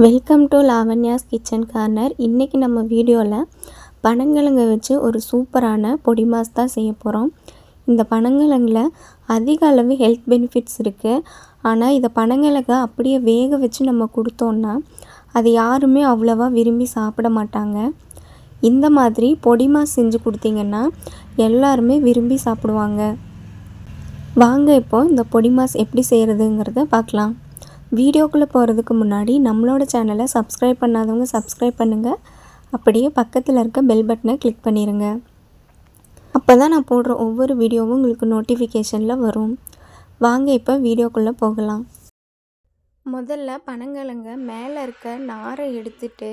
Welcome to Lavanya's kitchen corner. இன்றைக்கி நம்ம வீடியோவில் பனங்கிழங்க வச்சு ஒரு சூப்பரான பொடி மாஸ் தான் செய்ய போகிறோம். இந்த பனங்கிழங்கில் அதிக அளவு ஹெல்த் பெனிஃபிட்ஸ் இருக்குது. ஆனால் இதை பனங்கிழங்கை அப்படியே வேக வச்சு நம்ம கொடுத்தோன்னா அது யாருமே அவ்வளோவா விரும்பி சாப்பிட மாட்டாங்க. இந்த மாதிரி பொடி மாஸ் செஞ்சு கொடுத்தீங்கன்னா எல்லாருமே விரும்பி சாப்பிடுவாங்க. வாங்க இப்போது இந்த பொடி மாஸ் எப்படி செய்கிறதுங்கிறத பார்க்கலாம். வீடியோக்குள்ளே போகிறதுக்கு முன்னாடி நம்மளோட சேனலை சப்ஸ்கிரைப் பண்ணாதவங்க சப்ஸ்கிரைப் பண்ணுங்கள். அப்படியே பக்கத்தில் இருக்க பெல் பட்டனை கிளிக் பண்ணிடுங்க. அப்போ தான் நான் போடுற ஒவ்வொரு வீடியோவும் உங்களுக்கு நோட்டிஃபிகேஷனில் வரும். வாங்க இப்போ வீடியோக்குள்ளே போகலாம். முதல்ல பனங்கிழங்க மேலே இருக்க நாரை எடுத்துட்டு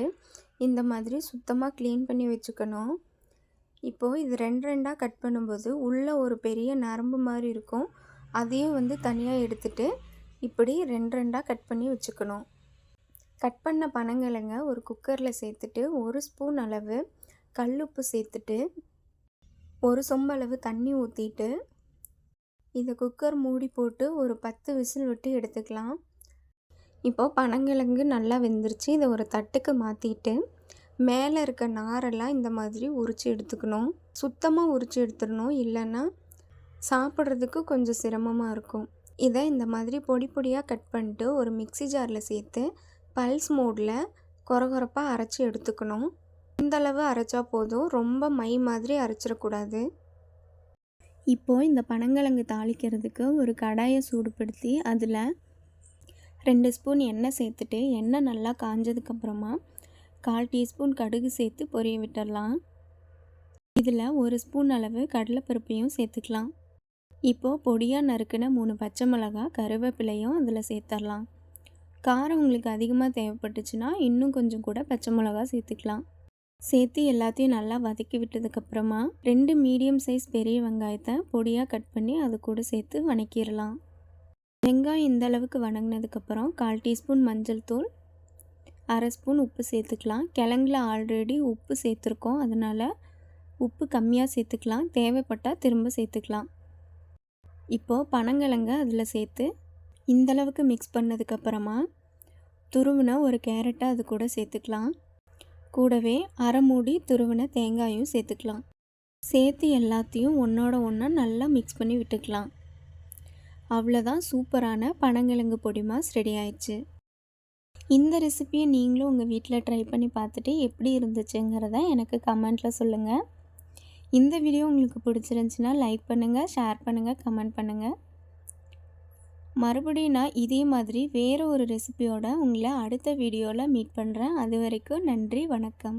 இந்த மாதிரி சுத்தமாக க்ளீன் பண்ணி வச்சுக்கணும். இப்போது இது ரெண்டாக கட் பண்ணும்போது உள்ளே ஒரு பெரிய நரம்பு மாதிரி இருக்கும். அதையும் தனியாக எடுத்துட்டு இப்படி ரெண்டாக கட் பண்ணி வச்சுக்கணும். கட் பண்ண பனங்கிழங்க ஒரு குக்கரில் சேர்த்துட்டு 1 ஸ்பூன் அளவு கல்லுப்பு சேர்த்துட்டு 1 சொம்பளவு தண்ணி ஊற்றிட்டு இதை குக்கர் மூடி போட்டு ஒரு 10 விசில் விட்டு எடுத்துக்கலாம். இப்போது பனங்கிழங்கு நல்லா வெந்துருச்சு. இதை ஒரு தட்டுக்கு மாற்றிட்டு மேலே இருக்க நாரெல்லாம் இந்த மாதிரி உரித்து எடுத்துக்கணும். சுத்தமாக உரித்து எடுத்துடணும், இல்லைன்னா சாப்பிட்றதுக்கு கொஞ்சம் சிரமமாக இருக்கும். இதை இந்த மாதிரி பொடி பொடியாக கட் பண்ணிட்டு ஒரு மிக்ஸி ஜாரில் சேர்த்து பல்ஸ் மோடில் கொரகொரப்பாக அரைச்சி எடுத்துக்கணும். இந்தளவு அரைச்சா போதும், ரொம்ப மை மாதிரி அரைச்சிடக்கூடாது. இப்போது இந்த பனங்கிழங்கு தாளிக்கிறதுக்கு ஒரு கடாயை சூடுபடுத்தி அதில் 2 ஸ்பூன் எண்ணெய் சேர்த்துட்டு எண்ணெய் நல்லா காஞ்சதுக்கப்புறமா 1/4 டீஸ்பூன் கடுகு சேர்த்து பொரிய விட்டுடலாம். இதில் 1 ஸ்பூன் அளவு கடலைப்பருப்பையும் சேர்த்துக்கலாம். இப்போது பொடியாக நறுக்கின 3 பச்சை மிளகாய் கருவேப்பிலையும் அதில் சேர்த்துடலாம். காரம் உங்களுக்கு அதிகமாக தேவைப்பட்டுச்சுன்னா இன்னும் கொஞ்சம் கூட பச்சை மிளகாய் சேர்த்துக்கலாம். சேர்த்து எல்லாத்தையும் நல்லா வதக்கி விட்டதுக்கப்புறமா 2 மீடியம் சைஸ் பெரிய வெங்காயத்தை பொடியாக கட் பண்ணி அது கூட சேர்த்து வதக்கிடலாம். வெங்காயம் இந்த அளவுக்கு வதங்கினதுக்கப்புறம் 1/4 டீஸ்பூன் மஞ்சள் தூள், 1/2 ஸ்பூன் உப்பு சேர்த்துக்கலாம். கிழங்குல ஆல்ரெடி உப்பு சேர்த்துருக்கோம், அதனால் உப்பு கம்மியாக சேர்த்துக்கலாம். தேவைப்பட்டால் திரும்ப சேர்த்துக்கலாம். இப்போது பனங்கிழங்க அதில் சேர்த்து இந்தளவுக்கு மிக்ஸ் பண்ணதுக்கப்புறமா துருவின ஒரு கேரட்டை அது கூட சேர்த்துக்கலாம். கூடவே அரை மூடி துருவின தேங்காயும் சேர்த்துக்கலாம். சேர்த்து எல்லாத்தையும் ஒன்றோட ஒன்றா நல்லா மிக்ஸ் பண்ணி விட்டுக்கலாம். அவ்வளோதான், சூப்பரான பனங்கிழங்கு பொடி மாஸ் ரெடி ஆயிடுச்சு. இந்த ரெசிபியை நீங்களும் உங்கள் வீட்டில் ட்ரை பண்ணி பார்த்துட்டு எப்படி இருந்துச்சுங்கிறத எனக்கு கமெண்ட்டில் சொல்லுங்கள். இந்த வீடியோ உங்களுக்கு பிடிச்சிருந்துச்சின்னா லைக் பண்ணுங்கள், ஷேர் பண்ணுங்கள், கமெண்ட் பண்ணுங்கள். மறுபடியும் நான் இதே மாதிரி வேறு ஒரு ரெசிபியோட உங்களை அடுத்த வீடியோவில் மீட் பண்ணுறேன். அது வரைக்கும் நன்றி, வணக்கம்.